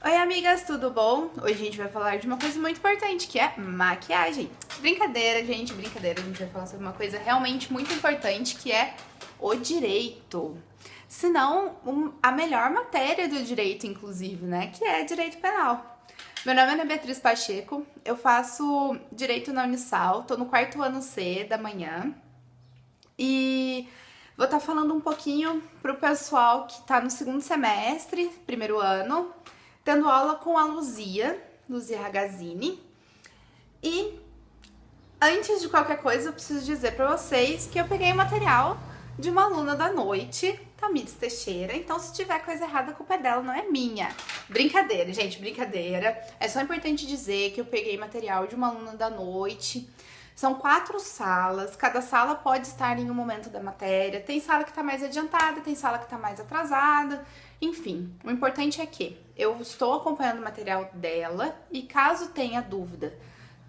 Oi, amigas, tudo bom? Hoje a gente vai falar de uma coisa muito importante, que é maquiagem. Brincadeira, gente, brincadeira. A gente vai falar sobre uma coisa realmente muito importante, que é o direito. Se não, a melhor matéria do direito, inclusive, né? Que é direito penal. Meu nome é Ana Beatriz Pacheco, eu faço direito na Unisal, tô no 4º ano C da manhã. E vou estar falando um pouquinho pro pessoal que tá no 2º semestre, 1º ano, tendo aula com a Luzia Ragazzini. E antes de qualquer coisa, eu preciso dizer pra vocês que eu peguei o material de uma aluna da noite, Tamires Teixeira, então se tiver coisa errada, a culpa é dela, não é minha. Brincadeira, gente, brincadeira. É só importante dizer que eu peguei material de uma aluna da noite. São 4 salas, cada sala pode estar em um momento da matéria. Tem sala que tá mais adiantada, tem sala que tá mais atrasada. Enfim, o importante é que eu estou acompanhando o material dela e caso tenha dúvida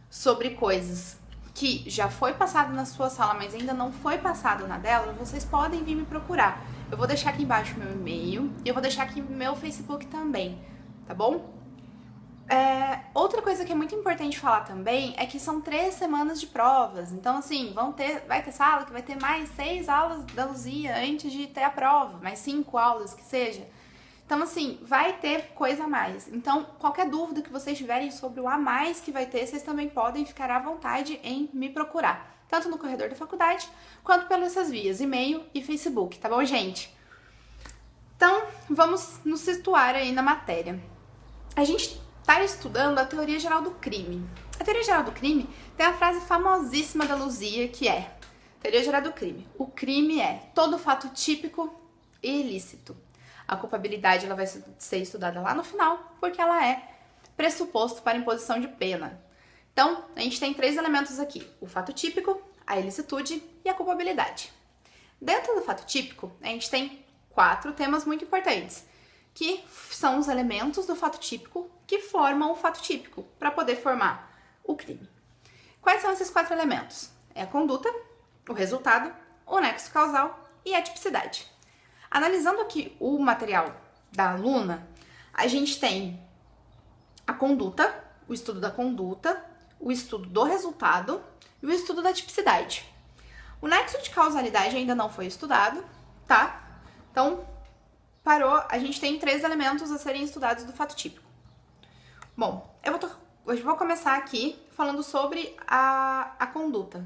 sobre coisas que já foi passado na sua sala, mas ainda não foi passado na dela, vocês podem vir me procurar. Eu vou deixar aqui embaixo meu e-mail e eu vou deixar aqui meu Facebook também, tá bom? Outra coisa que é muito importante falar também é que são 3 semanas de provas. Então, assim, vai ter sala que vai ter mais 6 aulas da Luzia antes de ter a prova, mais 5 aulas que seja. Então, assim, vai ter coisa a mais. Então, qualquer dúvida que vocês tiverem sobre o a mais que vai ter, vocês também podem ficar à vontade em me procurar. Tanto no corredor da faculdade, quanto pelas essas vias, e-mail e Facebook, tá bom, gente? Então, vamos nos situar aí na matéria. A gente tá estudando a teoria geral do crime. A teoria geral do crime tem a frase famosíssima da Luzia, que é: teoria geral do crime. O crime é todo fato típico e ilícito. A culpabilidade ela vai ser estudada lá no final, porque ela é pressuposto para imposição de pena. Então, a gente tem 3 elementos aqui: o fato típico, a ilicitude e a culpabilidade. Dentro do fato típico, a gente tem 4 temas muito importantes, que são os elementos do fato típico que formam o fato típico para poder formar o crime. Quais são esses 4 elementos? É a conduta, o resultado, o nexo causal e a tipicidade. Analisando aqui o material da aluna, a gente tem a conduta, o estudo da conduta, o estudo do resultado e o estudo da tipicidade. O nexo de causalidade ainda não foi estudado, tá? Então, a gente tem 3 elementos a serem estudados do fato típico. Bom, hoje vou começar aqui falando sobre a conduta.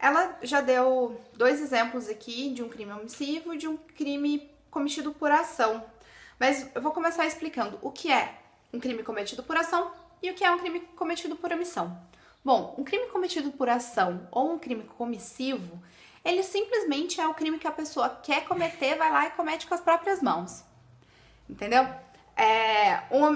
Ela já deu 2 exemplos aqui de um crime omissivo e de um crime cometido por ação. Mas eu vou começar explicando o que é um crime cometido por ação e o que é um crime cometido por omissão. Bom, um crime cometido por ação ou um crime comissivo, ele simplesmente é o crime que a pessoa quer cometer, vai lá e comete com as próprias mãos. Entendeu?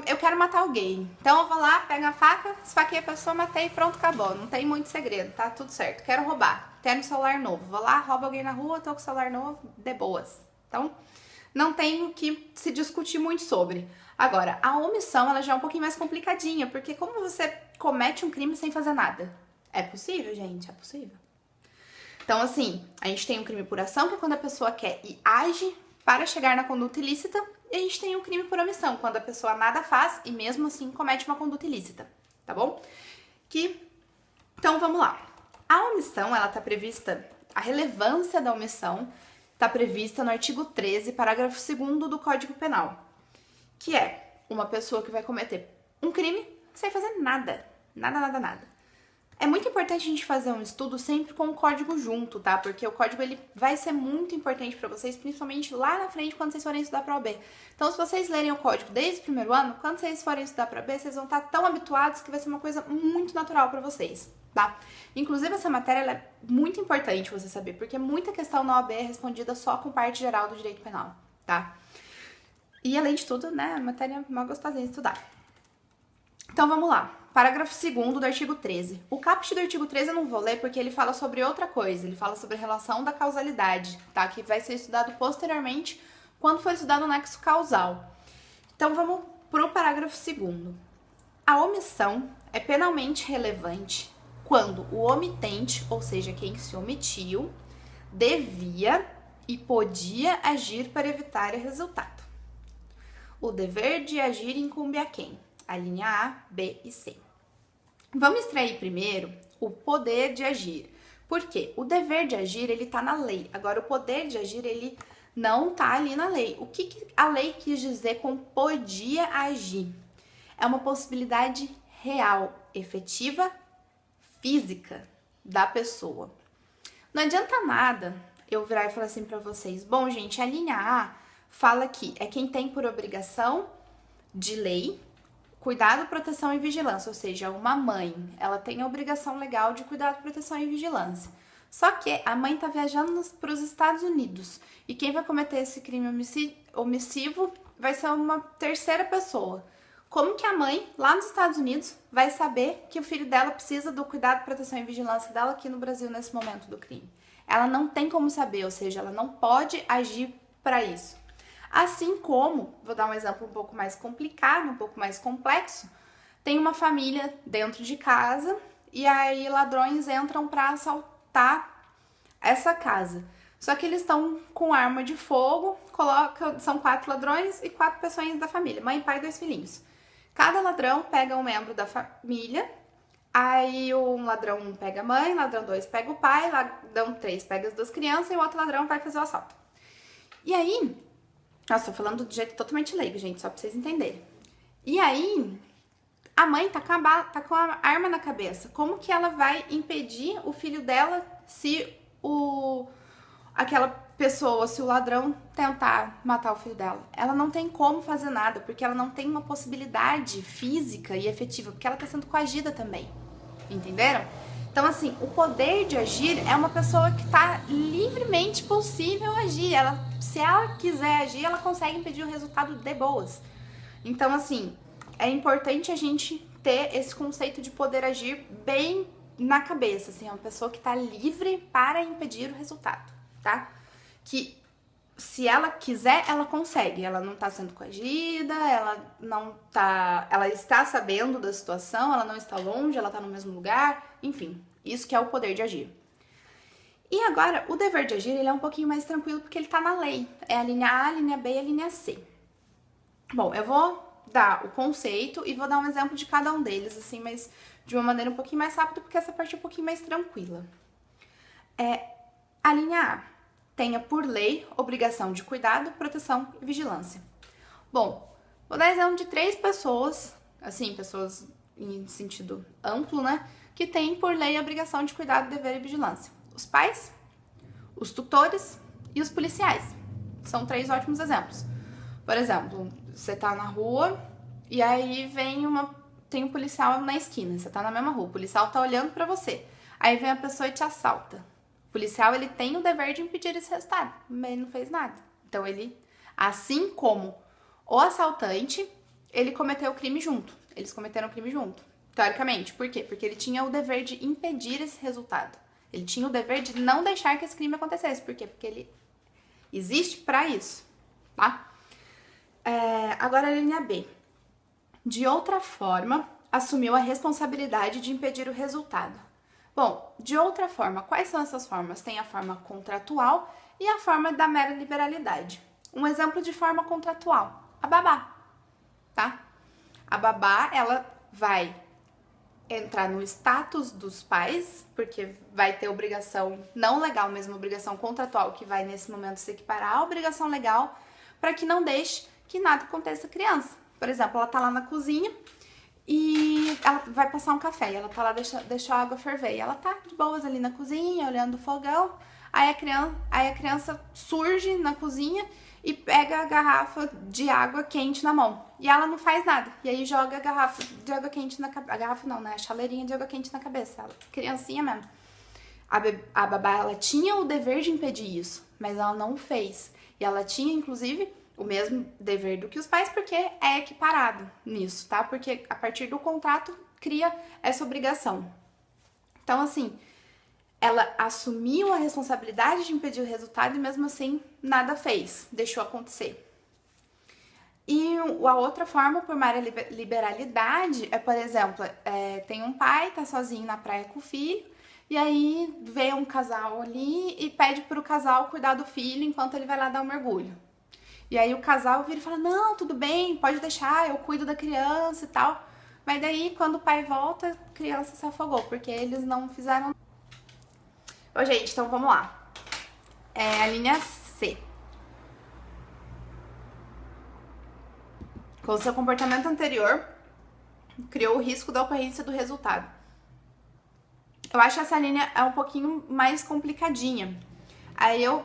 Eu quero matar alguém, então eu vou lá, pego a faca, esfaqueei a pessoa, matei e pronto, acabou. Não tem muito segredo, tá tudo certo. Quero roubar, tenho um celular novo, vou lá, roubo alguém na rua, tô com o celular novo, de boas. Então, não tenho que se discutir muito sobre. Agora, a omissão, ela já é um pouquinho mais complicadinha, porque como você comete um crime sem fazer nada? É possível, gente? É possível. Então, assim, a gente tem um crime por ação, que é quando a pessoa quer e age para chegar na conduta ilícita, e a gente tem um crime por omissão, quando a pessoa nada faz e mesmo assim comete uma conduta ilícita, tá bom? Então, vamos lá. A omissão, ela tá prevista, a relevância da omissão tá prevista no artigo 13, parágrafo 2º do Código Penal, que é uma pessoa que vai cometer um crime sem fazer nada. Nada. É muito importante a gente fazer um estudo sempre com o código junto, tá? Porque o código ele vai ser muito importante pra vocês, principalmente lá na frente quando vocês forem estudar pra OAB. Então, se vocês lerem o código desde o 1º ano, quando vocês forem estudar pra OAB, vocês vão estar tão habituados que vai ser uma coisa muito natural pra vocês, tá? Inclusive, essa matéria ela é muito importante você saber, porque muita questão na OAB é respondida só com parte geral do direito penal, tá? E, além de tudo, né, a matéria é mó gostosinha de estudar. Então, vamos lá. Parágrafo 2º do artigo 13. O caput do artigo 13 eu não vou ler porque ele fala sobre outra coisa. Ele fala sobre a relação da causalidade, tá? Que vai ser estudado posteriormente quando for estudado o nexo causal. Então, vamos pro parágrafo 2º. A omissão é penalmente relevante quando o omitente, ou seja, quem se omitiu, devia e podia agir para evitar o resultado. O dever de agir incumbe a quem? A linha A, B e C. Vamos extrair primeiro o poder de agir. Por quê? O dever de agir, ele tá na lei. Agora, o poder de agir, ele não tá ali na lei. O que a lei quis dizer com podia agir? É uma possibilidade real, efetiva, física da pessoa. Não adianta nada eu virar e falar assim pra vocês, bom, gente, a linha A fala que é quem tem por obrigação de lei cuidado, proteção e vigilância, ou seja, uma mãe, ela tem a obrigação legal de cuidado, proteção e vigilância. Só que a mãe tá viajando para os Estados Unidos e quem vai cometer esse crime omissivo vai ser uma terceira pessoa. Como que a mãe, lá nos Estados Unidos, vai saber que o filho dela precisa do cuidado, proteção e vigilância dela aqui no Brasil nesse momento do crime? Ela não tem como saber, ou seja, ela não pode agir para isso. Assim como, vou dar um exemplo um pouco mais complicado, um pouco mais complexo, tem uma família dentro de casa e aí ladrões entram para assaltar essa casa. Só que eles estão com arma de fogo, são 4 ladrões e 4 pessoas da família, mãe, pai e 2 filhinhos. Cada ladrão pega um membro da família, aí um ladrão 1 pega a mãe, ladrão 2 pega o pai, ladrão 3 pega as 2 crianças e o outro ladrão vai fazer o assalto. E aí, nossa, tô falando de jeito totalmente leigo, gente, só pra vocês entenderem. E aí, a mãe tá com a arma na cabeça. Como que ela vai impedir o filho dela se aquela pessoa, se o ladrão tentar matar o filho dela? Ela não tem como fazer nada, porque ela não tem uma possibilidade física e efetiva, porque ela tá sendo coagida também. Entenderam? Então, assim, o poder de agir é uma pessoa que tá livremente possível agir. Se ela quiser agir, ela consegue impedir o resultado de boas. Então, assim, é importante a gente ter esse conceito de poder agir bem na cabeça, assim, é uma pessoa que tá livre para impedir o resultado, tá? Que se ela quiser, ela consegue, ela não tá sendo coagida, ela está sabendo da situação, ela não está longe, ela tá no mesmo lugar, enfim, isso que é o poder de agir. E agora, o dever de agir, ele é um pouquinho mais tranquilo porque ele tá na lei, é a linha A, a linha B e a linha C. Bom, eu vou dar o conceito e vou dar um exemplo de cada um deles, assim, mas de uma maneira um pouquinho mais rápida, porque essa parte é um pouquinho mais tranquila. A linha A tenha por lei obrigação de cuidado, proteção e vigilância. Bom, vou dar exemplo de 3 pessoas, assim, pessoas em sentido amplo, né, que têm por lei a obrigação de cuidado, dever e vigilância. Os pais, os tutores e os policiais. São 3 ótimos exemplos. Por exemplo, você tá na rua e aí tem um policial na esquina, você tá na mesma rua, o policial tá olhando pra você. Aí vem a pessoa e te assalta. O policial, ele tem o dever de impedir esse resultado, mas ele não fez nada. Então ele, assim como o assaltante, ele cometeu o crime junto. Eles cometeram o crime junto, teoricamente. Por quê? Porque ele tinha o dever de impedir esse resultado. Ele tinha o dever de não deixar que esse crime acontecesse. Por quê? Porque ele existe pra isso, tá? Agora a linha B. De outra forma, assumiu a responsabilidade de impedir o resultado. Bom, de outra forma, quais são essas formas? Tem a forma contratual e a forma da mera liberalidade. Um exemplo de forma contratual, a babá, tá? A babá, ela vai entrar no status dos pais, porque vai ter obrigação não legal, mesmo obrigação contratual, que vai nesse momento se equiparar à obrigação legal, para que não deixe que nada aconteça à criança. Por exemplo, ela tá lá na cozinha e ela vai passar um café, e ela tá lá, deixou a água ferver, e ela tá de boas ali na cozinha, olhando o fogão, aí a criança surge na cozinha e pega a garrafa de água quente na mão, e ela não faz nada, e aí joga a garrafa de água quente na cabeça, a garrafa não, né, a chaleirinha de água quente na cabeça, ela, criancinha mesmo. A babá, ela tinha o dever de impedir isso, mas ela não fez, e ela tinha, inclusive, o mesmo dever do que os pais, porque é equiparado nisso, tá? Porque a partir do contrato cria essa obrigação. Então, assim, ela assumiu a responsabilidade de impedir o resultado e mesmo assim nada fez, deixou acontecer. E a outra forma, por mera liberalidade, é, por exemplo, tem um pai, tá sozinho na praia com o filho, e aí vê um casal ali e pede pro casal cuidar do filho enquanto ele vai lá dar um mergulho. E aí o casal vira e fala, não, tudo bem, pode deixar, eu cuido da criança e tal. Mas daí, quando o pai volta, a criança se afogou, porque eles não fizeram... Ô, gente, então vamos lá. A linha C. Com o seu comportamento anterior, criou o risco da ocorrência do resultado. Eu acho essa linha um pouquinho mais complicadinha. Aí eu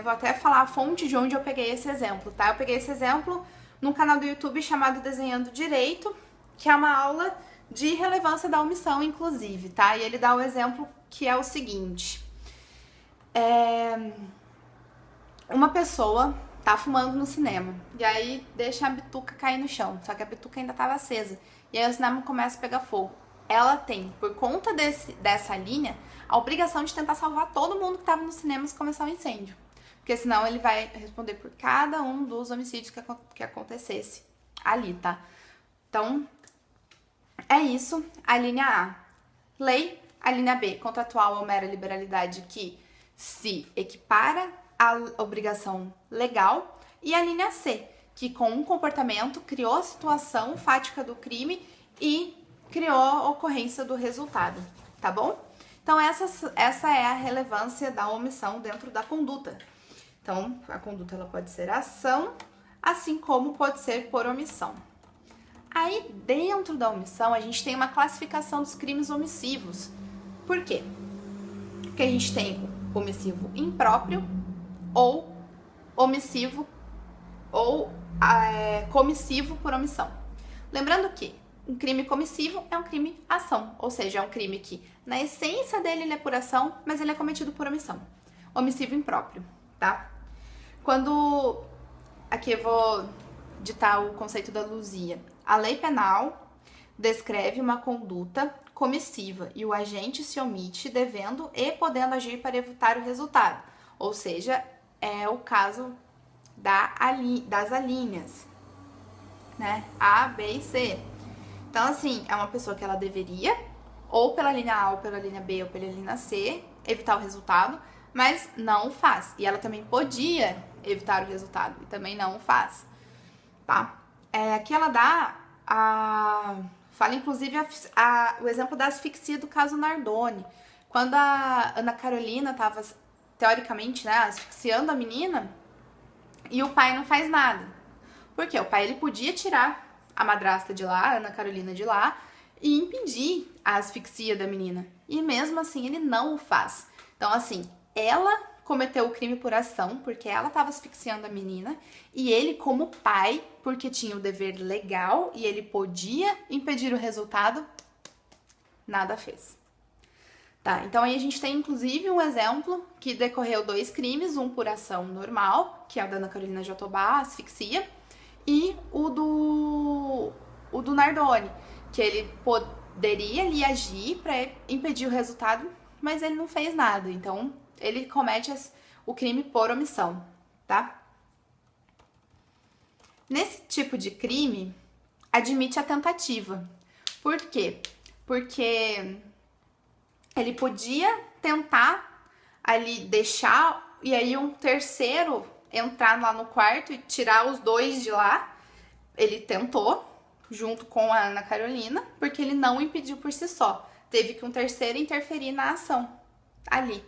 vou até falar a fonte de onde eu peguei esse exemplo, tá? Eu peguei esse exemplo num canal do YouTube chamado Desenhando Direito, que é uma aula de relevância da omissão, inclusive, tá? E ele dá o exemplo que é o seguinte. Uma pessoa tá fumando no cinema, e aí deixa a bituca cair no chão, só que a bituca ainda tava acesa, e aí o cinema começa a pegar fogo. Ela tem, por conta dessa linha, a obrigação de tentar salvar todo mundo que tava no cinema se começar um incêndio. Porque senão ele vai responder por cada um dos homicídios que acontecesse ali, tá? Então, é isso, a linha A. Lei, a linha B, contratual ou mera liberalidade que se equipara à obrigação legal. E a linha C, que com um comportamento criou a situação fática do crime e criou a ocorrência do resultado, tá bom? Então essa é a relevância da omissão dentro da conduta. Então a conduta ela pode ser ação, assim como pode ser por omissão. Aí dentro da omissão a gente tem uma classificação dos crimes omissivos. Por quê? Porque a gente tem o omissivo impróprio ou omissivo ou comissivo por omissão. Lembrando que um crime comissivo é um crime ação, ou seja, é um crime que na essência dele ele é por ação, mas ele é cometido por omissão. Omissivo impróprio, tá? Quando... Aqui eu vou ditar o conceito da Luzia. A lei penal descreve uma conduta comissiva e o agente se omite devendo e podendo agir para evitar o resultado. Ou seja, é o caso das alíneas, né? A, B e C. Então, assim, é uma pessoa que ela deveria, ou pela linha A, ou pela linha B, ou pela linha C, evitar o resultado, mas não faz. E ela também podia evitar o resultado, e também não faz, tá? Aqui ela dá fala, inclusive, o exemplo da asfixia do caso Nardoni. Quando a Ana Carolina estava, teoricamente, né, asfixiando a menina, e o pai não faz nada. Por quê? O pai ele podia tirar a madrasta de lá, a Ana Carolina de lá, e impedir a asfixia da menina. E mesmo assim ele não o faz. Então, assim, ela cometeu o crime por ação, porque ela estava asfixiando a menina, e ele, como pai, porque tinha o dever legal e ele podia impedir o resultado, nada fez. Tá, então aí a gente tem inclusive um exemplo que decorreu 2 crimes, um por ação normal, que é o da Ana Carolina Jatobá, asfixia, e o do Nardoni, que ele poderia ali agir para impedir o resultado, mas ele não fez nada, então ele comete o crime por omissão, tá? Nesse tipo de crime, admite a tentativa. Por quê? Porque ele podia tentar ali deixar e aí um terceiro entrar lá no quarto e tirar os 2 de lá. Ele tentou, junto com a Ana Carolina, porque ele não impediu por si só. Teve que um terceiro interferir na ação ali.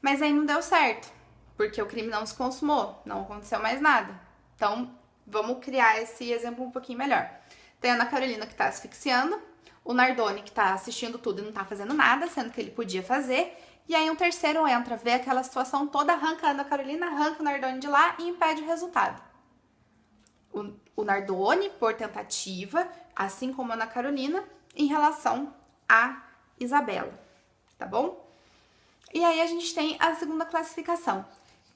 Mas aí não deu certo, porque o crime não se consumou, não aconteceu mais nada. Então, vamos criar esse exemplo um pouquinho melhor. Tem a Ana Carolina que tá asfixiando, o Nardoni que tá assistindo tudo e não tá fazendo nada, sendo que ele podia fazer, e aí um terceiro entra, vê aquela situação toda, arranca a Ana Carolina, arranca o Nardoni de lá e impede o resultado. O Nardoni, por tentativa, assim como a Ana Carolina, em relação a Isabela, tá bom? E aí a gente tem a segunda classificação,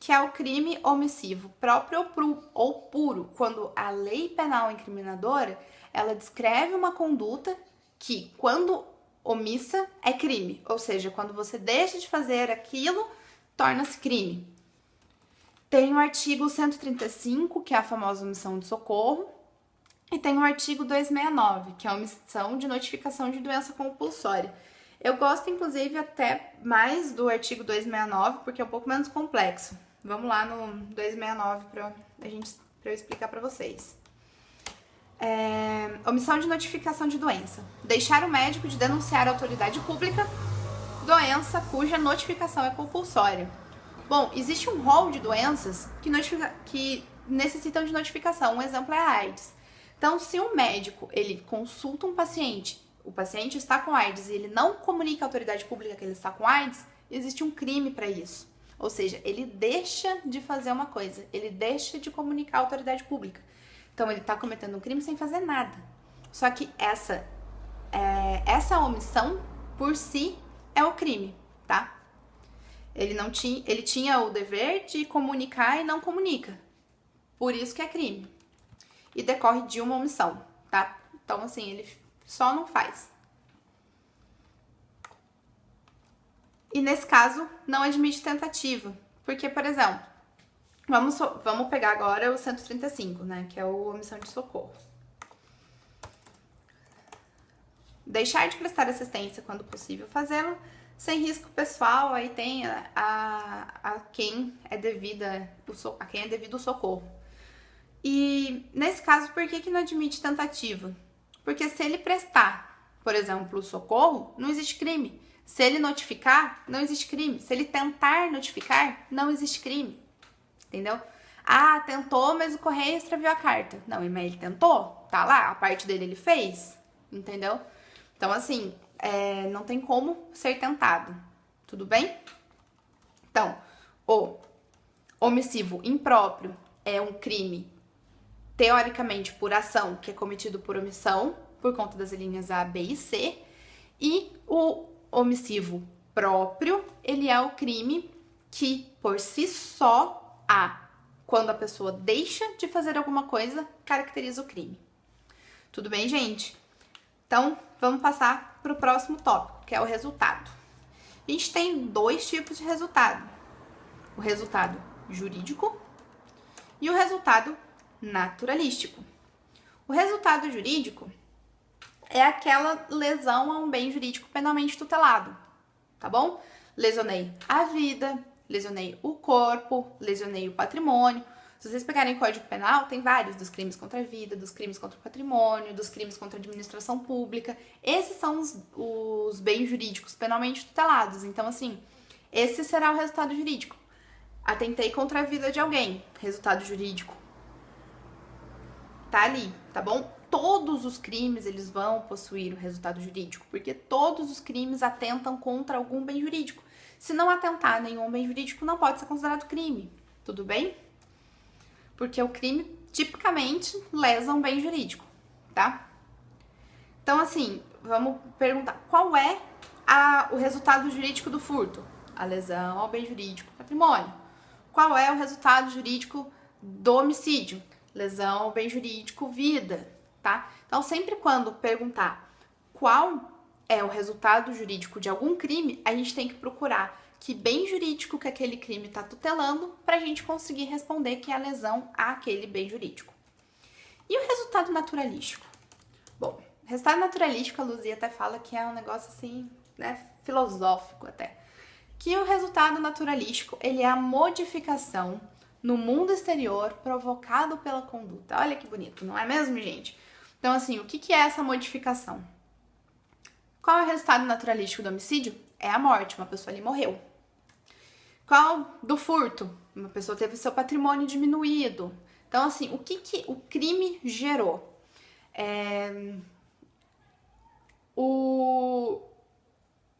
que é o crime omissivo próprio ou puro, quando a lei penal incriminadora, ela descreve uma conduta que, quando omissa, é crime. Ou seja, quando você deixa de fazer aquilo, torna-se crime. Tem o artigo 135, que é a famosa omissão de socorro, e tem o artigo 269, que é a omissão de notificação de doença compulsória. Eu gosto, inclusive, até mais do artigo 269, porque é um pouco menos complexo. Vamos lá no 269 pra eu explicar pra vocês. Omissão de notificação de doença. Deixar o médico de denunciar a autoridade pública doença cuja notificação é compulsória. Bom, existe um rol de doenças que necessitam de notificação. Um exemplo é a AIDS. Então, se um médico ele consulta um paciente, o paciente está com AIDS e ele não comunica à autoridade pública que ele está com AIDS, existe um crime para isso. Ou seja, ele deixa de fazer uma coisa, ele deixa de comunicar à autoridade pública. Então, ele está cometendo um crime sem fazer nada. Só que essa omissão, por si, é o crime, tá? Ele tinha o dever de comunicar e não comunica. Por isso que é crime. E decorre de uma omissão, tá? Então, assim, ele só não faz. E nesse caso, não admite tentativa. Porque, por exemplo, vamos pegar agora o 135, né? Que é o omissão de socorro. Deixar de prestar assistência quando possível fazê-lo, sem risco pessoal, aí tem a quem é devido o socorro. E nesse caso, por que não admite tentativa? Porque se ele prestar, por exemplo, o socorro, não existe crime. Se ele notificar, não existe crime. Se ele tentar notificar, não existe crime. Entendeu? Ah, tentou, mas o correio extraviou a carta. Não, mas ele tentou, tá lá, a parte dele ele fez, entendeu? Então, assim, não tem como ser tentado, tudo bem? Então, o omissivo impróprio é um crime, teoricamente, por ação, que é cometido por omissão, por conta das linhas A, B e C, e o omissivo próprio, ele é o crime que, por si só, quando a pessoa deixa de fazer alguma coisa, caracteriza o crime. Tudo bem, gente? Então, vamos passar para o próximo tópico, que é o resultado. A gente tem dois tipos de resultado. O resultado jurídico e o resultado naturalístico. O resultado jurídico é aquela lesão a um bem jurídico penalmente tutelado, tá bom? Lesionei a vida, lesionei o corpo, lesionei o patrimônio. Se vocês pegarem o Código Penal, tem vários dos crimes contra a vida, dos crimes contra o patrimônio, dos crimes contra a administração pública. Esses são os bens jurídicos penalmente tutelados. Então, assim, esse será o resultado jurídico. Atentei contra a vida de alguém, resultado jurídico. Tá ali, tá bom? Todos os crimes, eles vão possuir o resultado jurídico, porque todos os crimes atentam contra algum bem jurídico. Se não atentar nenhum bem jurídico, não pode ser considerado crime, tudo bem? Porque o crime, tipicamente, lesa um bem jurídico, tá? Então, assim, vamos perguntar, qual é o resultado jurídico do furto? A lesão ao bem jurídico patrimônio. Qual é o resultado jurídico do homicídio? Lesão ao bem jurídico vida, tá? Então, sempre quando perguntar qual é o resultado jurídico de algum crime, a gente tem que procurar que bem jurídico que aquele crime está tutelando para a gente conseguir responder que é a lesão àquele bem jurídico. E o resultado naturalístico? Bom, o resultado naturalístico, a Luzia até fala que é um negócio assim, né, filosófico até. Que o resultado naturalístico, ele é a modificação no mundo exterior provocado pela conduta. Olha que bonito, não é mesmo, gente? Então, assim, o que é essa modificação? Qual é o resultado naturalístico do homicídio? É a morte, uma pessoa ali morreu. Qual do furto? Uma pessoa teve seu patrimônio diminuído. Então, assim, o que o crime gerou?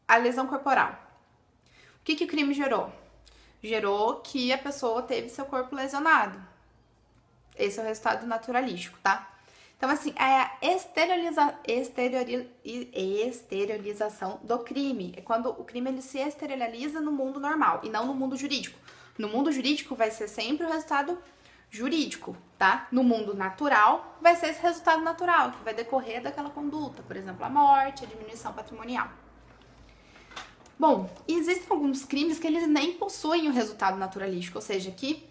A lesão corporal. O que o crime gerou? Gerou que a pessoa teve seu corpo lesionado. Esse é o resultado naturalístico, tá? Então, assim, é a exteriorização do crime. É quando o crime ele se exterioriza no mundo normal e não no mundo jurídico. No mundo jurídico vai ser sempre o resultado jurídico, tá? No mundo natural vai ser esse resultado natural, que vai decorrer daquela conduta, por exemplo, a morte, a diminuição patrimonial. Bom, existem alguns crimes que eles nem possuem o resultado naturalístico, ou seja, que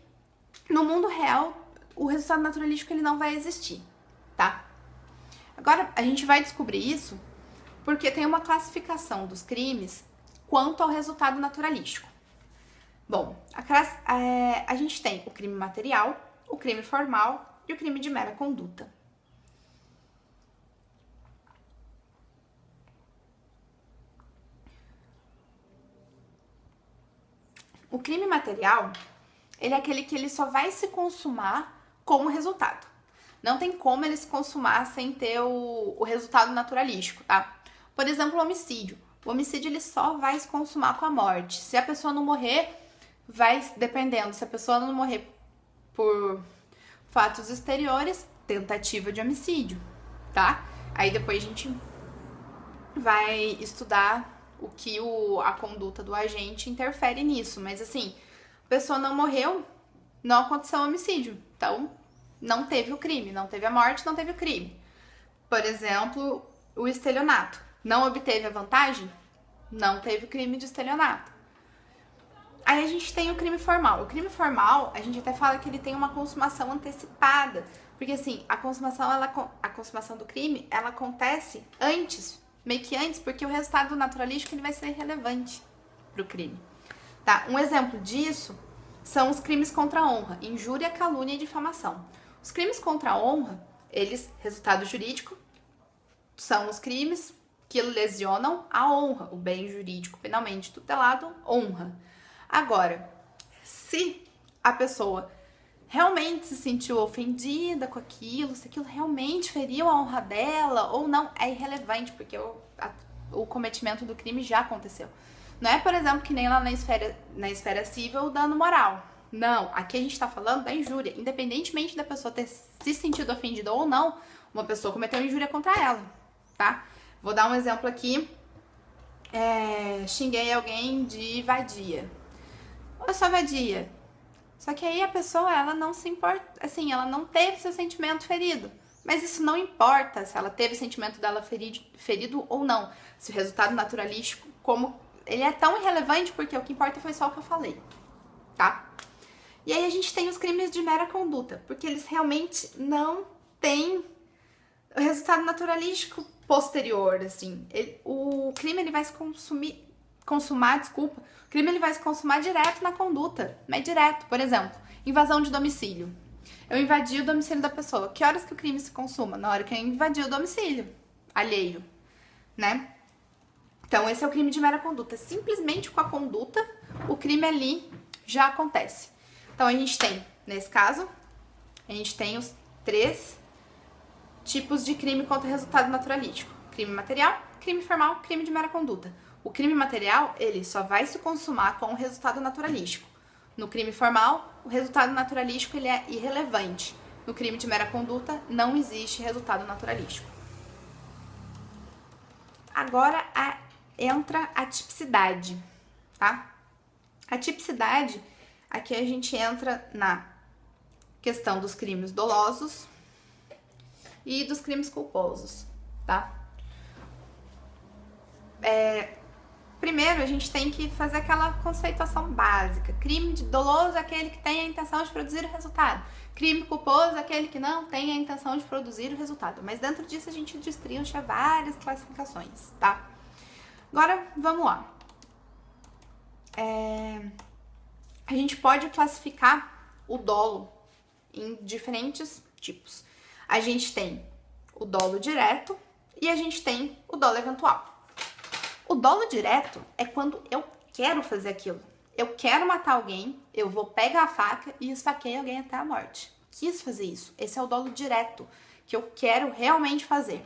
no mundo real o resultado naturalístico ele não vai existir, tá? Agora, a gente vai descobrir isso porque tem uma classificação dos crimes quanto ao resultado naturalístico. Bom, a gente tem o crime material, o crime formal e o crime de mera conduta. O crime material, ele é aquele que ele só vai se consumar com o resultado. Não tem como ele se consumar sem ter o resultado naturalístico, tá? Por exemplo, o homicídio. O homicídio, ele só vai se consumar com a morte. Se a pessoa não morrer, dependendo, se a pessoa não morrer por fatos exteriores, tentativa de homicídio, tá? Aí depois a gente vai estudar o que a conduta do agente interfere nisso. Mas assim, a pessoa não morreu, não aconteceu o homicídio. Então, não teve o crime, não teve a morte, não teve o crime. Por exemplo, o estelionato. Não obteve a vantagem? Não teve o crime de estelionato. Aí a gente tem o crime formal. O crime formal, a gente até fala que ele tem uma consumação antecipada. Porque assim, a consumação do crime, ela acontece antes, meio que antes, porque o resultado naturalístico ele vai ser relevante pro crime. Tá? Um exemplo disso são os crimes contra a honra, injúria, calúnia e difamação. Os crimes contra a honra, resultado jurídico, são os crimes que lesionam a honra, o bem jurídico penalmente tutelado, honra. Agora, se a pessoa realmente se sentiu ofendida com aquilo, se aquilo realmente feriu a honra dela ou não, é irrelevante, porque o cometimento do crime já aconteceu. Não é, por exemplo, que nem lá na esfera civil o dano moral. Não, aqui a gente tá falando da injúria. Independentemente da pessoa ter se sentido ofendida ou não, uma pessoa cometeu injúria contra ela, tá? Vou dar um exemplo aqui. Xinguei alguém de vadia. Eu sou vadia. Só que aí a pessoa, ela não se importa, assim, ela não teve seu sentimento ferido. Mas isso não importa se ela teve o sentimento dela ferido ou não. Se o resultado naturalístico, como ele é tão irrelevante, porque o que importa foi só o que eu falei, tá? E aí a gente tem os crimes de mera conduta, porque eles realmente não têm o resultado naturalístico posterior, assim. O crime, ele vai se consumar, o crime ele vai se consumar direto na conduta, mas direto. Por exemplo, invasão de domicílio. Eu invadi o domicílio da pessoa. Que horas que o crime se consuma? Na hora que eu invadi o domicílio alheio, né? Então, esse é o crime de mera conduta. Simplesmente com a conduta, o crime ali já acontece. Então, a gente tem, nesse caso, a gente tem os 3 tipos de crime contra resultado naturalístico. Crime material, crime formal, crime de mera conduta. O crime material, ele só vai se consumar com o resultado naturalístico. No crime formal, o resultado naturalístico ele é irrelevante. No crime de mera conduta, não existe resultado naturalístico. Agora entra a tipicidade, tá? A tipicidade, aqui a gente entra na questão dos crimes dolosos e dos crimes culposos, tá? Primeiro, a gente tem que fazer aquela conceituação básica. Crime doloso é aquele que tem a intenção de produzir o resultado. Crime culposo é aquele que não tem a intenção de produzir o resultado. Mas dentro disso a gente destrincha várias classificações, tá? Agora, vamos lá. A gente pode classificar o dolo em diferentes tipos. A gente tem o dolo direto e a gente tem o dolo eventual. O dolo direto é quando eu quero fazer aquilo. Eu quero matar alguém, eu vou pegar a faca e esfaqueio alguém até a morte. Quis fazer isso. Esse é o dolo direto, que eu quero realmente fazer.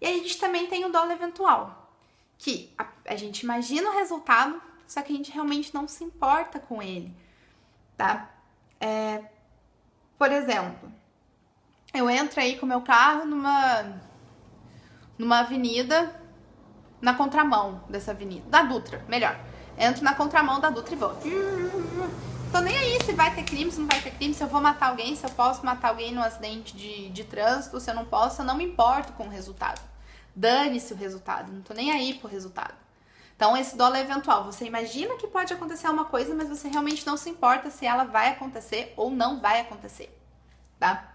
E aí a gente também tem o dolo eventual, que a gente imagina o resultado, só que a gente realmente não se importa com ele, tá? Por exemplo, eu entro aí com o meu carro numa avenida, na contramão dessa avenida, da Dutra, melhor. Entro na contramão da Dutra e vou. Tô nem aí se vai ter crime, se não vai ter crime, se eu vou matar alguém, se eu posso matar alguém num acidente de trânsito, se eu não posso, eu não me importo com o resultado. Dane-se o resultado, não tô nem aí pro resultado. Então, esse dolo é eventual. Você imagina que pode acontecer uma coisa, mas você realmente não se importa se ela vai acontecer ou não vai acontecer, tá?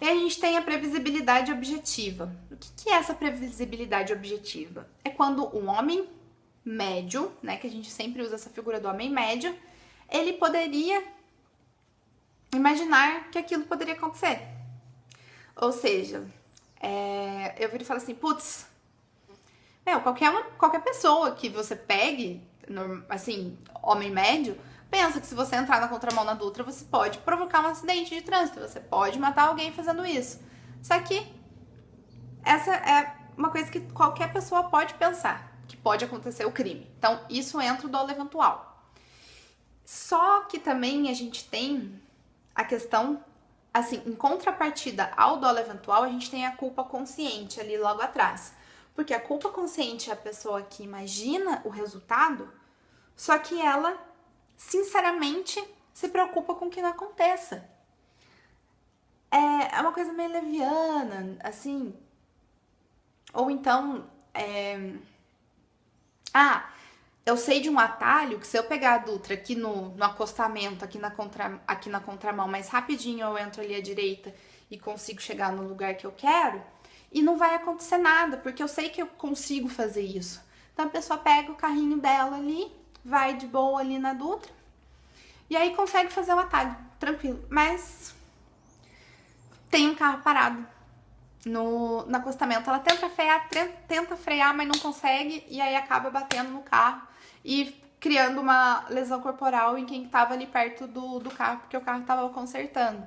E a gente tem a previsibilidade objetiva. O que é essa previsibilidade objetiva? É quando um homem médio, né, que a gente sempre usa essa figura do homem médio, ele poderia imaginar que aquilo poderia acontecer. Ou seja, eu viro e falo assim, putz, qualquer pessoa que você pegue, assim, homem médio, pensa que se você entrar na contramão na Dutra, você pode provocar um acidente de trânsito, você pode matar alguém fazendo isso. Só que essa é uma coisa que qualquer pessoa pode pensar, que pode acontecer o crime. Então, isso entra o dolo eventual. Só que também a gente tem a questão, assim, em contrapartida ao dolo eventual, a gente tem a culpa consciente ali logo atrás. Porque a culpa consciente é a pessoa que imagina o resultado, só que ela, sinceramente, se preocupa com que não aconteça. É uma coisa meio leviana, assim. Ou então, eu sei de um atalho que se eu pegar a Dutra aqui no acostamento, aqui na contramão, mais rapidinho eu entro ali à direita e consigo chegar no lugar que eu quero, e não vai acontecer nada, porque eu sei que eu consigo fazer isso. Então a pessoa pega o carrinho dela ali, vai de boa ali na Dutra, e aí consegue fazer o atalho, tranquilo. Mas tem um carro parado no acostamento. Ela tenta frear, mas não consegue, e aí acaba batendo no carro e criando uma lesão corporal em quem estava ali perto do carro, porque o carro estava consertando.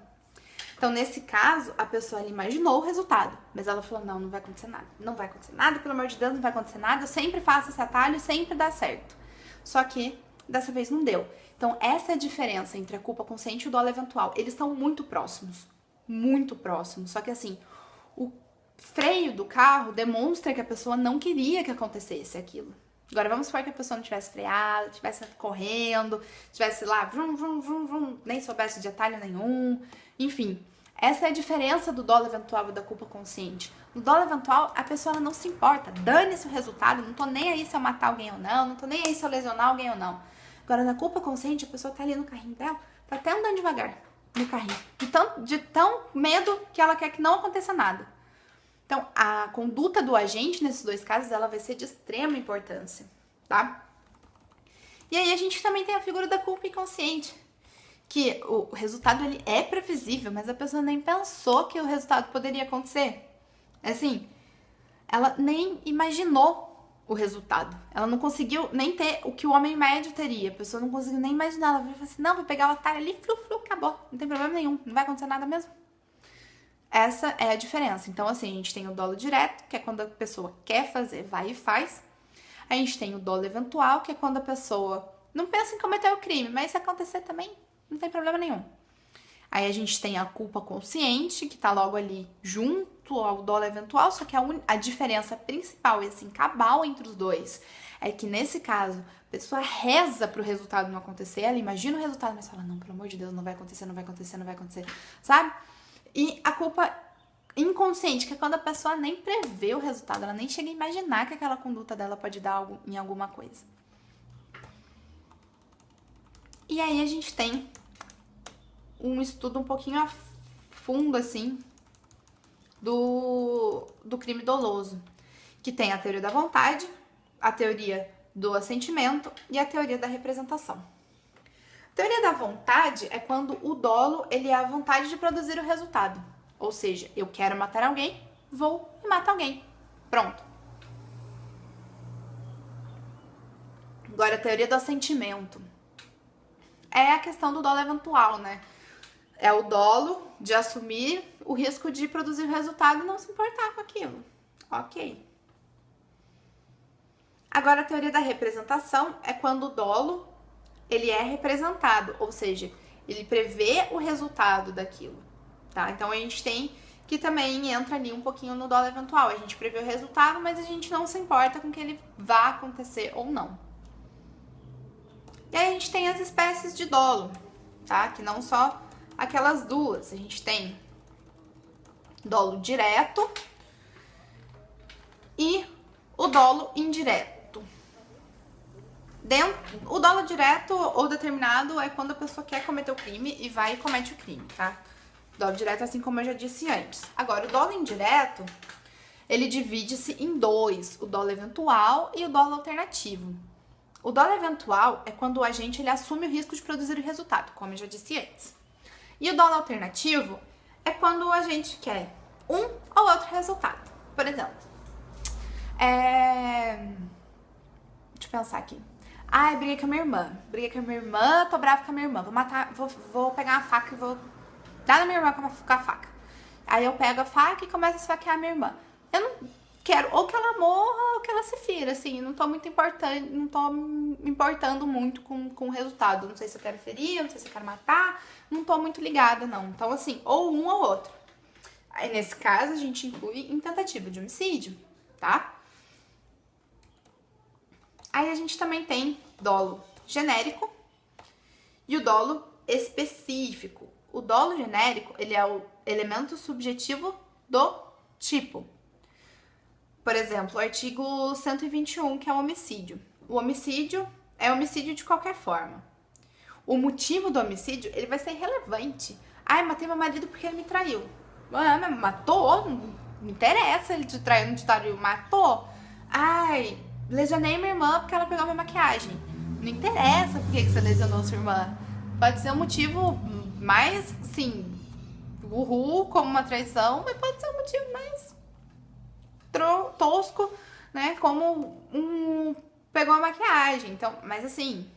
Então, nesse caso, a pessoa ela imaginou o resultado, mas ela falou, não vai acontecer nada. Não vai acontecer nada, pelo amor de Deus, não vai acontecer nada. Eu sempre faço esse atalho, sempre dá certo. Só que, dessa vez não deu. Então, essa é a diferença entre a culpa consciente e o dolo eventual. Eles estão muito próximos. Muito próximos. Só que, assim, o freio do carro demonstra que a pessoa não queria que acontecesse aquilo. Agora, vamos supor que a pessoa não tivesse freado, tivesse correndo, tivesse lá, vrum, vrum, vrum, vrum, nem soubesse de atalho nenhum. Enfim, essa é a diferença do dolo eventual e da culpa consciente. No dolo eventual, a pessoa não se importa. Dane-se o resultado, não tô nem aí se eu matar alguém ou não tô nem aí se eu lesionar alguém ou não. Agora, na culpa consciente, a pessoa tá ali no carrinho dela, tá até andando devagar no carrinho. De tão medo que ela quer que não aconteça nada. Então, a conduta do agente, nesses dois casos, ela vai ser de extrema importância, tá? E aí a gente também tem a figura da culpa inconsciente, que o resultado ele é previsível, mas a pessoa nem pensou que o resultado poderia acontecer. Assim, ela nem imaginou o resultado. Ela não conseguiu nem ter o que o homem médio teria. A pessoa não conseguiu nem imaginar. Ela vai falar assim, não, vou pegar o atalho ali, flu, flu, acabou. Não tem problema nenhum, não vai acontecer nada mesmo. Essa é a diferença. Então, assim, a gente tem o dolo direto, que é quando a pessoa quer fazer, vai e faz. A gente tem o dolo eventual, que é quando a pessoa não pensa em cometer o crime, mas se acontecer também, não tem problema nenhum. Aí a gente tem a culpa consciente, que tá logo ali junto ao dolo eventual, só que a diferença principal e assim, cabal entre os dois é que nesse caso, a pessoa reza pro resultado não acontecer, ela imagina o resultado, mas fala, não, pelo amor de Deus, não vai acontecer, não vai acontecer, não vai acontecer, sabe? E a culpa inconsciente, que é quando a pessoa nem prevê o resultado, ela nem chega a imaginar que aquela conduta dela pode dar algo em alguma coisa. E aí a gente tem um estudo um pouquinho a fundo, assim, do crime doloso, que tem a teoria da vontade, a teoria do assentimento e a teoria da representação. A teoria da vontade é quando o dolo ele é a vontade de produzir o resultado. Ou seja, eu quero matar alguém, vou e mato alguém. Pronto. Agora, a teoria do assentimento é a questão do dolo eventual, né? É o dolo de assumir o risco de produzir o resultado e não se importar com aquilo. Ok. Agora, a teoria da representação é quando o dolo ele é representado, ou seja, ele prevê o resultado daquilo, tá? Então, a gente tem que também entra ali um pouquinho no dolo eventual. A gente prevê o resultado, mas a gente não se importa com que ele vá acontecer ou não. E aí a gente tem as espécies de dolo, tá? Que não só aquelas duas. A gente tem dolo direto e o dolo indireto. O dolo direto ou determinado é quando a pessoa quer cometer o crime e vai e comete o crime, tá? O dolo direto, assim como eu já disse antes. Agora, o dolo indireto, ele divide-se em dois, o dolo eventual e o dolo alternativo. O dolo eventual é quando o agente ele assume o risco de produzir o resultado, como eu já disse antes. E o dolo alternativo é quando o agente quer um ou outro resultado. Por exemplo, deixa eu pensar aqui. Ai, briguei com a minha irmã, tô brava com a minha irmã, vou pegar uma faca e vou dar na minha irmã com a faca. Aí eu pego a faca e começo a esfaquear a minha irmã. Eu não quero ou que ela morra ou que ela se fira, assim, não tô me importando muito com o resultado. Não sei se eu quero ferir, não sei se eu quero matar, não tô muito ligada, não. Então, assim, ou um ou outro. Aí, nesse caso, a gente inclui em tentativa de homicídio, tá? Aí a gente também tem dolo genérico e o dolo específico. O dolo genérico, ele é o elemento subjetivo do tipo. Por exemplo, o artigo 121, que é o homicídio. O homicídio é homicídio de qualquer forma. O motivo do homicídio, ele vai ser irrelevante. Ai, matei meu marido porque ele me traiu. Ah, matou? Não interessa ele te traiu ou não te traiu. Matou? Ai, lesionei minha irmã porque ela pegou minha maquiagem. Não interessa por que você lesionou sua irmã. Pode ser um motivo mais, assim, como uma traição, mas pode ser um motivo mais tosco, né? Como pegou a maquiagem. Então, mas assim,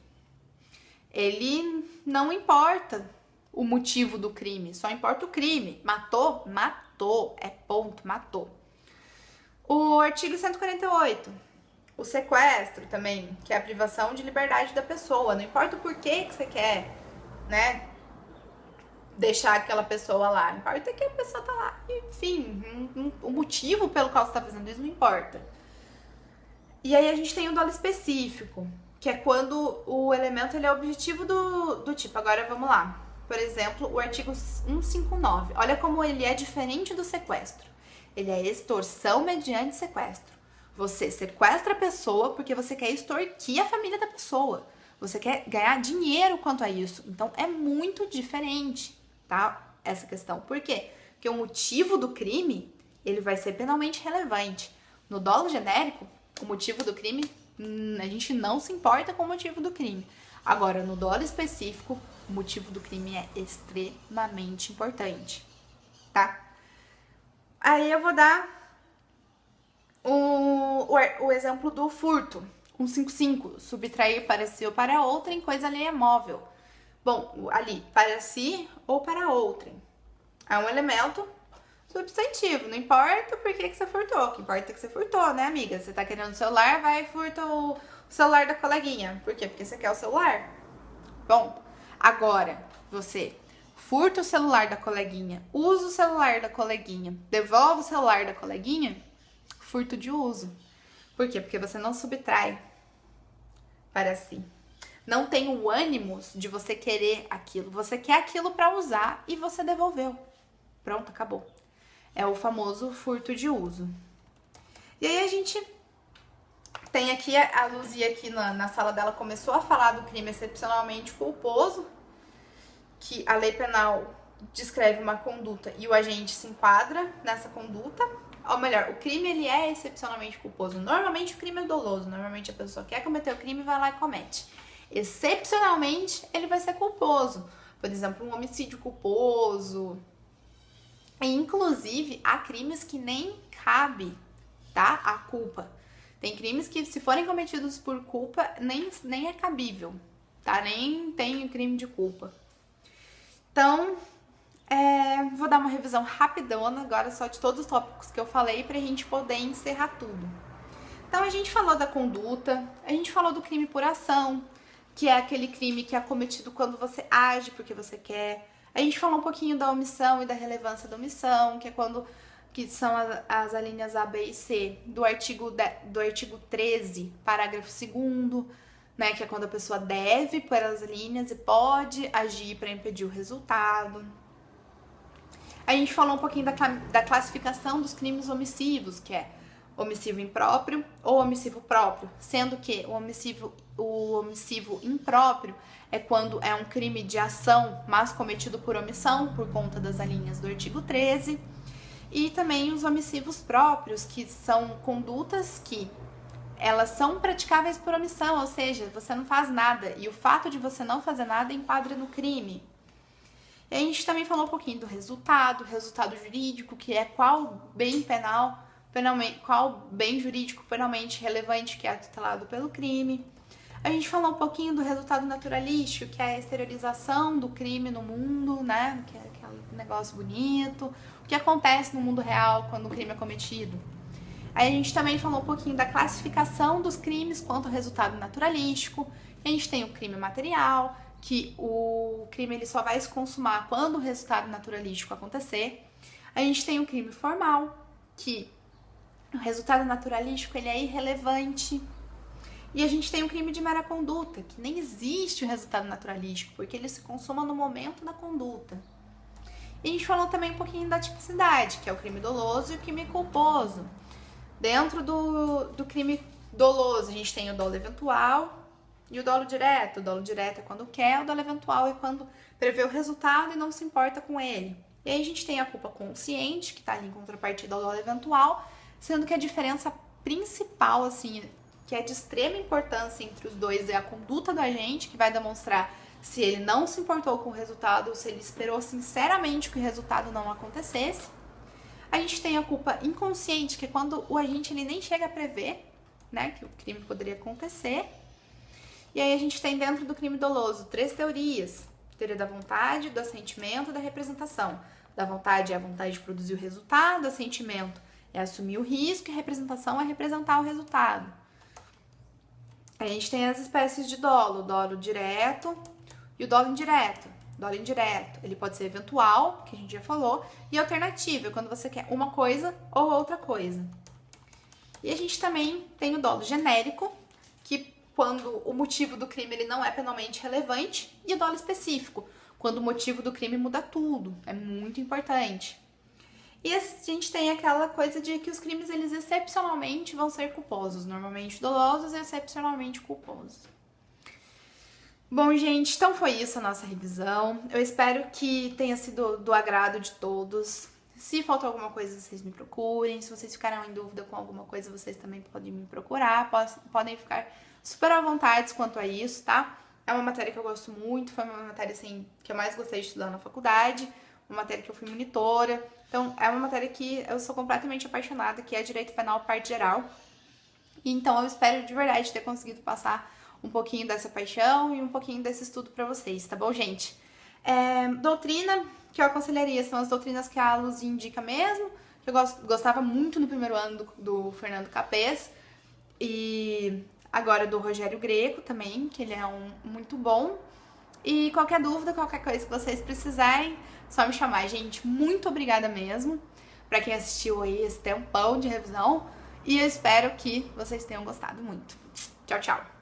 ele não importa o motivo do crime, só importa o crime. Matou? Matou. É ponto, matou. O artigo 148, o sequestro também, que é a privação de liberdade da pessoa. Não importa o porquê que você quer, né, deixar aquela pessoa lá. Não importa que a pessoa tá lá. Enfim, o motivo pelo qual você tá fazendo isso não importa. E aí a gente tem o dolo específico, que é quando o elemento ele é objetivo do tipo. Agora vamos lá. Por exemplo, o artigo 159. Olha como ele é diferente do sequestro. Ele é extorsão mediante sequestro. Você sequestra a pessoa porque você quer extorquir a família da pessoa. Você quer ganhar dinheiro quanto a isso. Então, é muito diferente, tá? Essa questão. Por quê? Porque o motivo do crime, ele vai ser penalmente relevante. No dolo genérico, o motivo do crime, a gente não se importa com o motivo do crime. Agora, no dolo específico, o motivo do crime é extremamente importante, tá? Aí eu vou dar o exemplo do furto. 155, subtrair para si ou para outrem coisa alheia móvel. Bom, ali, para si ou para outrem. É um elemento substantivo, não importa por que você furtou. O que importa é que você furtou, né, amiga? Você tá querendo o celular, vai e furta o celular da coleguinha. Por quê? Porque você quer o celular. Bom, agora, você furta o celular da coleguinha, usa o celular da coleguinha, devolve o celular da coleguinha, furto de uso. Por quê? Porque você não subtrai para si. Não tem o ânimo de você querer aquilo. Você quer aquilo para usar e você devolveu. Pronto, acabou. É o famoso furto de uso. E aí a gente tem aqui, a Luzia aqui na sala dela começou a falar do crime excepcionalmente culposo, que a lei penal descreve uma conduta e o agente se enquadra nessa conduta. Ou melhor, o crime ele é excepcionalmente culposo. Normalmente o crime é doloso. Normalmente a pessoa quer cometer o crime e vai lá e comete. Excepcionalmente ele vai ser culposo. Por exemplo, um homicídio culposo. E, inclusive, há crimes que nem cabe, tá? A culpa. Tem crimes que, se forem cometidos por culpa, nem é cabível, tá? Nem tem o crime de culpa. Então, vou dar uma revisão rapidona agora só de todos os tópicos que eu falei pra gente poder encerrar tudo. Então, a gente falou da conduta, a gente falou do crime por ação, que é aquele crime que é cometido quando você age porque você quer. A gente falou um pouquinho da omissão e da relevância da omissão, que são as alíneas A, B e C do artigo 13, parágrafo 2º, né, que é quando a pessoa deve pôr as linhas e pode agir para impedir o resultado. A gente falou um pouquinho da classificação dos crimes omissivos, que é omissivo impróprio ou omissivo próprio, sendo que o omissivo impróprio é quando é um crime de ação, mas cometido por omissão, por conta das alíneas do artigo 13, e também os omissivos próprios, que são condutas que elas são praticáveis por omissão, ou seja, você não faz nada, e o fato de você não fazer nada enquadra no crime. E a gente também falou um pouquinho do resultado jurídico, que é qual bem penal, qual bem jurídico penalmente relevante que é tutelado pelo crime. A gente falou um pouquinho do resultado naturalístico, que é a exteriorização do crime no mundo, né? Que é aquele negócio bonito, o que acontece no mundo real quando o crime é cometido. Aí a gente também falou um pouquinho da classificação dos crimes quanto ao resultado naturalístico. A gente tem o crime material, que o crime ele só vai se consumar quando o resultado naturalístico acontecer. A gente tem o crime formal, que o resultado naturalístico ele é irrelevante. E a gente tem o crime de mera conduta, que nem existe o resultado naturalístico, porque ele se consuma no momento da conduta. E a gente falou também um pouquinho da tipicidade, que é o crime doloso e o crime culposo. Dentro do crime doloso, a gente tem o dolo eventual e o dolo direto. O dolo direto é quando quer, o dolo eventual é quando prevê o resultado e não se importa com ele. E aí a gente tem a culpa consciente, que está ali em contrapartida ao dolo eventual, sendo que a diferença principal, assim, que é de extrema importância entre os dois, é a conduta do agente, que vai demonstrar se ele não se importou com o resultado ou se ele esperou sinceramente que o resultado não acontecesse. A gente tem a culpa inconsciente, que é quando o agente ele nem chega a prever, né, que o crime poderia acontecer. E aí a gente tem dentro do crime doloso 3 teorias. Teoria da vontade, do assentimento e da representação. Da vontade é a vontade de produzir o resultado, o assentimento é assumir o risco e a representação é representar o resultado. A gente tem as espécies de dolo, o dolo direto e o dolo indireto. Dolo indireto, ele pode ser eventual, que a gente já falou, e alternativo, é quando você quer uma coisa ou outra coisa. E a gente também tem o dolo genérico, que quando o motivo do crime ele não é penalmente relevante, e o dolo específico, quando o motivo do crime muda tudo, é muito importante. E a gente tem aquela coisa de que os crimes eles excepcionalmente vão ser culposos, normalmente dolosos e excepcionalmente culposos. Bom, gente, então foi isso a nossa revisão. Eu espero que tenha sido do agrado de todos. Se faltou alguma coisa, vocês me procurem. Se vocês ficaram em dúvida com alguma coisa, vocês também podem me procurar. Podem ficar super à vontade quanto a isso, tá? É uma matéria que eu gosto muito, foi uma matéria assim, que eu mais gostei de estudar na faculdade, uma matéria que eu fui monitora. Então, é uma matéria que eu sou completamente apaixonada, que é Direito Penal, parte geral. E então, eu espero de verdade ter conseguido passar um pouquinho dessa paixão e um pouquinho desse estudo para vocês, tá bom, gente? Doutrina que eu aconselharia são as doutrinas que a Luz indica mesmo, que eu gostava muito no primeiro ano do Fernando Capês, e agora do Rogério Greco também, que ele é muito bom. E qualquer dúvida, qualquer coisa que vocês precisarem, só me chamar, gente. Muito obrigada mesmo pra quem assistiu aí esse tempão de revisão, e eu espero que vocês tenham gostado muito. Tchau, tchau!